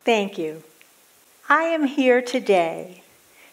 Thank you. I am here today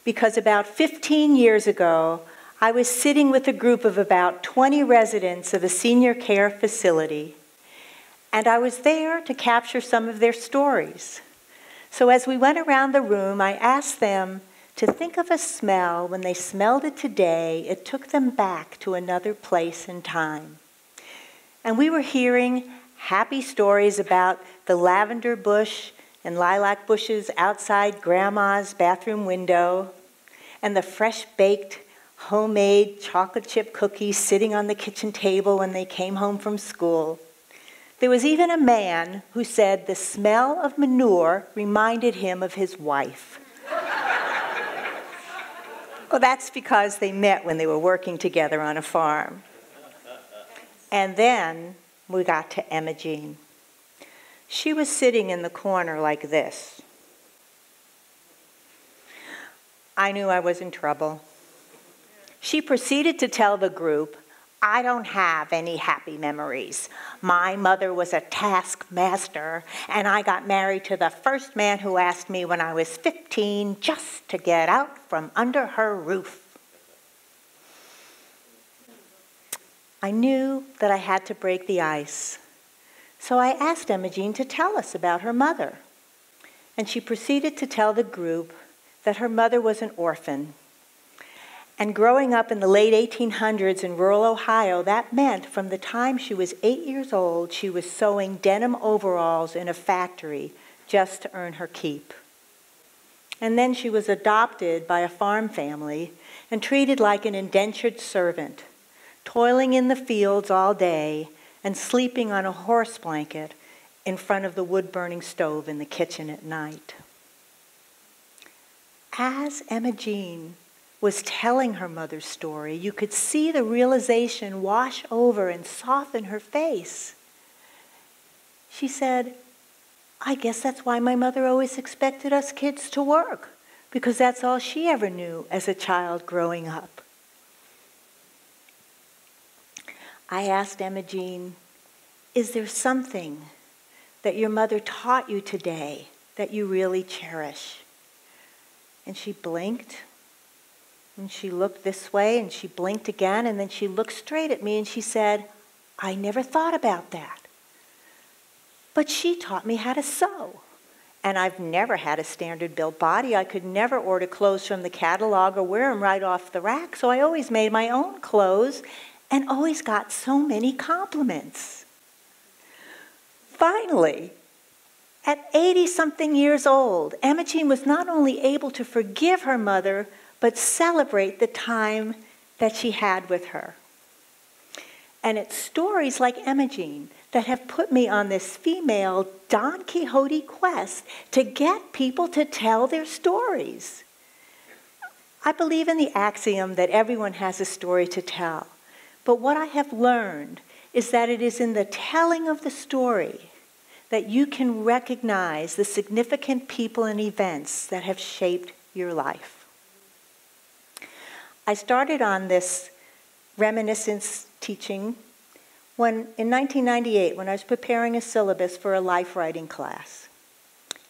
because about 15 years ago, I was sitting with a group of about 20 residents of a senior care facility, and I was there to capture some of their stories. So as we went around the room, I asked them to think of a smell. When they smelled it today, it took them back to another place and time. And we were hearing happy stories about the lavender bush and lilac bushes outside Grandma's bathroom window, and the fresh-baked, homemade chocolate chip cookies sitting on the kitchen table when they came home from school. There was even a man who said the smell of manure reminded him of his wife. Well, that's because they met when they were working together on a farm. And then we got to Emma Jean. She was sitting in the corner like this. I knew I was in trouble. She proceeded to tell the group, I don't have any happy memories. My mother was a taskmaster, and I got married to the first man who asked me when I was 15 just to get out from under her roof. I knew that I had to break the ice, so I asked Emma Jean to tell us about her mother. And she proceeded to tell the group that her mother was an orphan. And growing up in the late 1800s in rural Ohio, that meant from the time she was 8 years old, she was sewing denim overalls in a factory just to earn her keep. And then she was adopted by a farm family and treated like an indentured servant, toiling in the fields all day and sleeping on a horse blanket in front of the wood-burning stove in the kitchen at night. As Emma Jean was telling her mother's story, you could see the realization wash over and soften her face. She said, I guess that's why my mother always expected us kids to work, because that's all she ever knew as a child growing up. I asked Emma Jean, is there something that your mother taught you today that you really cherish? And she blinked. And she looked this way, and she blinked again, and then she looked straight at me, and she said, I never thought about that. But she taught me how to sew. And I've never had a standard-built body. I could never order clothes from the catalog or wear them right off the rack, so I always made my own clothes and always got so many compliments. Finally, at 80-something years old, Emma Jean was not only able to forgive her mother, but celebrate the time that she had with her. And it's stories like Emma Jean that have put me on this female Don Quixote quest to get people to tell their stories. I believe in the axiom that everyone has a story to tell. But what I have learned is that it is in the telling of the story that you can recognize the significant people and events that have shaped your life. I started on this reminiscence teaching in 1998 when I was preparing a syllabus for a life writing class.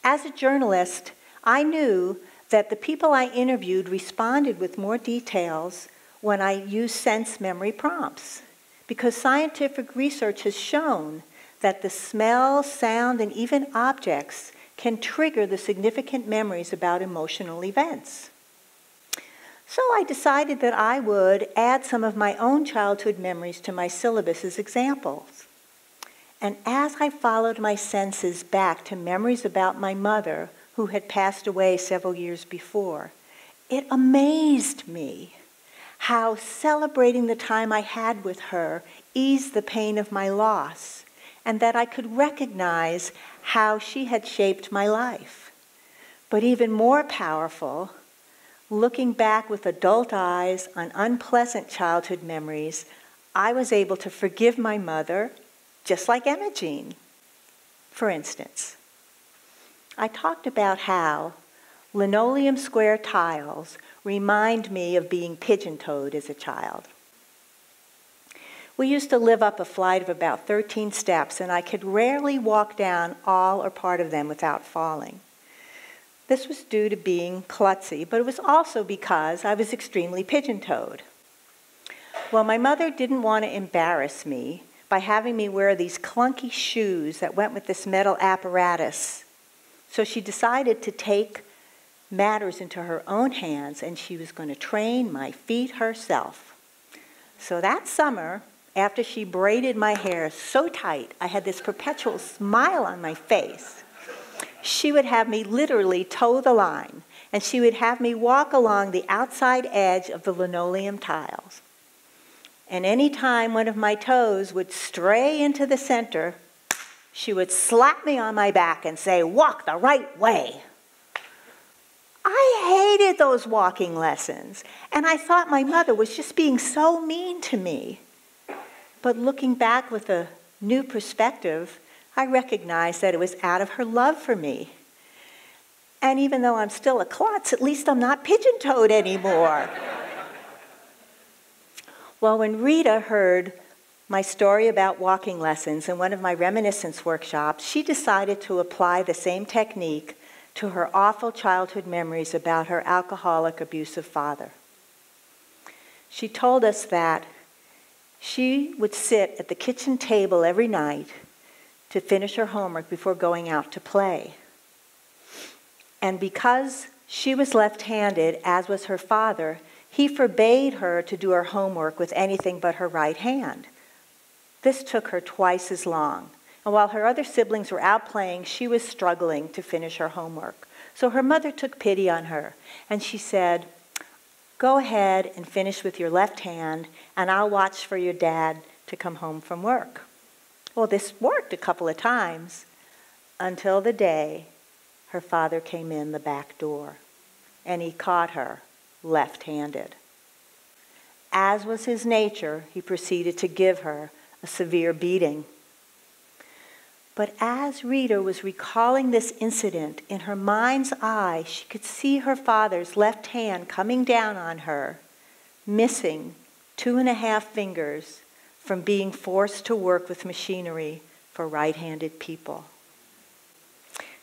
As a journalist, I knew that the people I interviewed responded with more details when I used sense memory prompts, because scientific research has shown that the smell, sound, and even objects can trigger the significant memories about emotional events. So I decided that I would add some of my own childhood memories to my syllabus as examples. And as I followed my senses back to memories about my mother, who had passed away several years before, it amazed me how celebrating the time I had with her eased the pain of my loss, and that I could recognize how she had shaped my life. But even more powerful, looking back with adult eyes on unpleasant childhood memories, I was able to forgive my mother, just like Emma Jean. For instance, I talked about how linoleum square tiles remind me of being pigeon-toed as a child. We used to live up a flight of about 13 steps, and I could rarely walk down all or part of them without falling. This was due to being klutzy, but it was also because I was extremely pigeon-toed. Well, my mother didn't want to embarrass me by having me wear these clunky shoes that went with this metal apparatus. So she decided to take matters into her own hands, and she was going to train my feet herself. So that summer, after she braided my hair so tight, I had this perpetual smile on my face, she would have me literally toe the line, and she would have me walk along the outside edge of the linoleum tiles. And any time one of my toes would stray into the center, she would slap me on my back and say, "Walk the right way." I hated those walking lessons, and I thought my mother was just being so mean to me. But looking back with a new perspective, I recognized that it was out of her love for me. And even though I'm still a klutz, at least I'm not pigeon-toed anymore. Well, when Rita heard my story about walking lessons in one of my reminiscence workshops, she decided to apply the same technique to her awful childhood memories about her alcoholic, abusive father. She told us that she would sit at the kitchen table every night to finish her homework before going out to play. And because she was left-handed, as was her father, he forbade her to do her homework with anything but her right hand. This took her twice as long. And while her other siblings were out playing, she was struggling to finish her homework. So her mother took pity on her, and she said, "Go ahead and finish with your left hand, and I'll watch for your dad to come home from work." Well, this worked a couple of times until the day her father came in the back door, and he caught her left-handed. As was his nature, he proceeded to give her a severe beating. But as Rita was recalling this incident, in her mind's eye, she could see her father's left hand coming down on her, missing 2.5 fingers from being forced to work with machinery for right-handed people.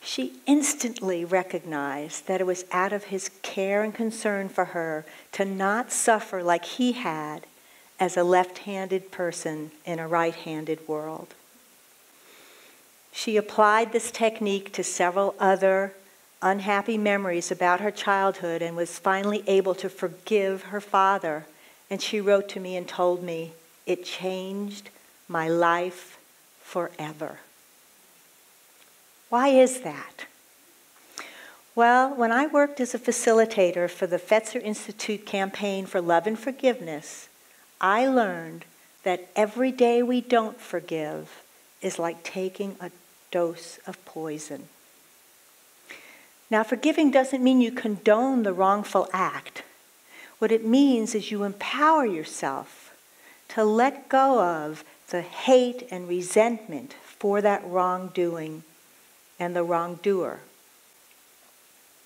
She instantly recognized that it was out of his care and concern for her to not suffer like he had as a left-handed person in a right-handed world. She applied this technique to several other unhappy memories about her childhood and was finally able to forgive her father. And she wrote to me and told me, "It changed my life forever." Why is that? Well, when I worked as a facilitator for the Fetzer Institute campaign for love and forgiveness, I learned that every day we don't forgive is like taking a dose of poison. Now, forgiving doesn't mean you condone the wrongful act. What it means is you empower yourself to let go of the hate and resentment for that wrongdoing and the wrongdoer.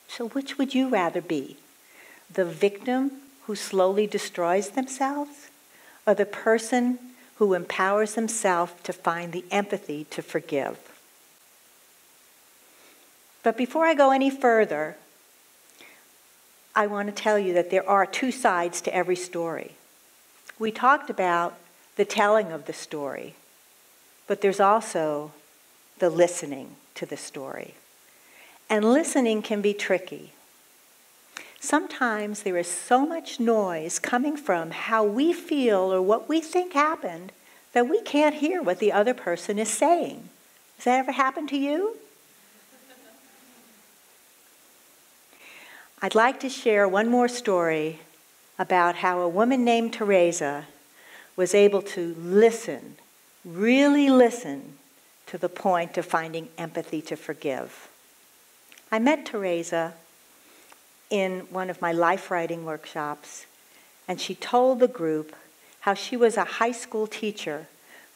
So which would you rather be? The victim who slowly destroys themselves, or the person who empowers themselves to find the empathy to forgive? But before I go any further, I want to tell you that there are 2 sides to every story. We talked about the telling of the story, but there's also the listening to the story. And listening can be tricky. Sometimes there is so much noise coming from how we feel or what we think happened that we can't hear what the other person is saying. Has that ever happened to you? I'd like to share one more story about how a woman named Teresa was able to listen, really listen, to the point of finding empathy to forgive. I met Teresa in one of my life writing workshops, and she told the group how she was a high school teacher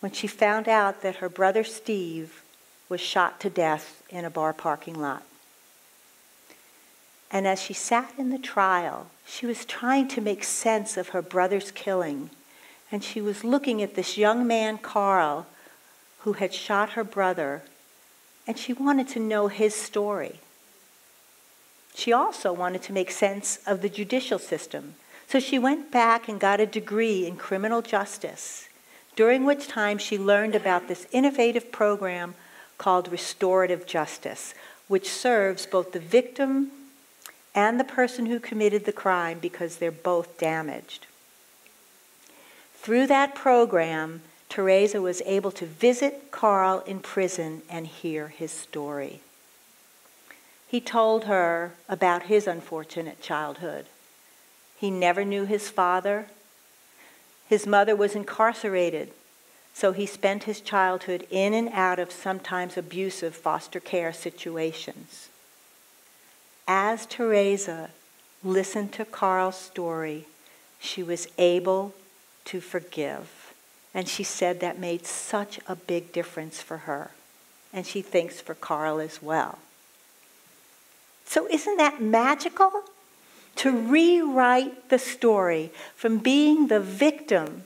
when she found out that her brother Steve was shot to death in a bar parking lot. And as she sat in the trial, she was trying to make sense of her brother's killing, and she was looking at this young man, Carl, who had shot her brother, and she wanted to know his story. She also wanted to make sense of the judicial system. So she went back and got a degree in criminal justice, during which time she learned about this innovative program called restorative justice, which serves both the victim and the person who committed the crime because they're both damaged. Through that program, Teresa was able to visit Carl in prison and hear his story. He told her about his unfortunate childhood. He never knew his father. His mother was incarcerated, so he spent his childhood in and out of sometimes abusive foster care situations. As Teresa listened to Carl's story, she was able to forgive. And she said that made such a big difference for her. And she thinks for Carl as well. So isn't that magical? To rewrite the story from being the victim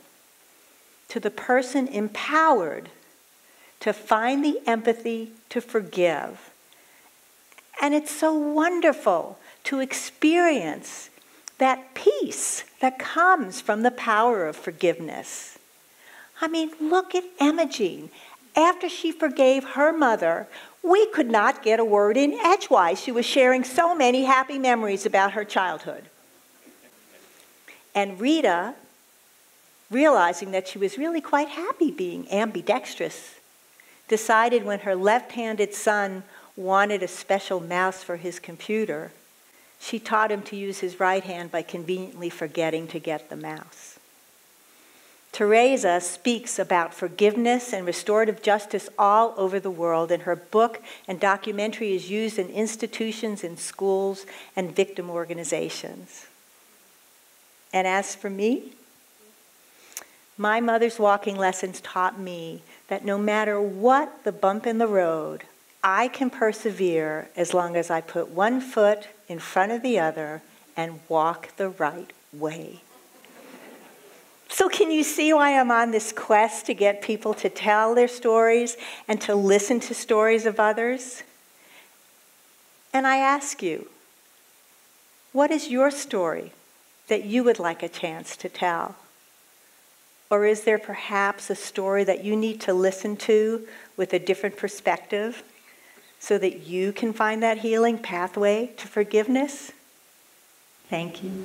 to the person empowered to find the empathy to forgive. And it's so wonderful to experience that peace that comes from the power of forgiveness. I mean, look at Emma-Jean. After she forgave her mother, we could not get a word in edgewise. She was sharing so many happy memories about her childhood. And Rita, realizing that she was really quite happy being ambidextrous, decided when her left-handed son wanted a special mouse for his computer, she taught him to use his right hand by conveniently forgetting to get the mouse. Teresa speaks about forgiveness and restorative justice all over the world, and her book and documentary is used in institutions, in schools, and victim organizations. And as for me, my mother's walking lessons taught me that no matter what the bump in the road, I can persevere as long as I put one foot in front of the other and walk the right way. So can you see why I'm on this quest to get people to tell their stories and to listen to stories of others? And I ask you, what is your story that you would like a chance to tell? Or is there perhaps a story that you need to listen to with a different perspective so that you can find that healing pathway to forgiveness? Thank you.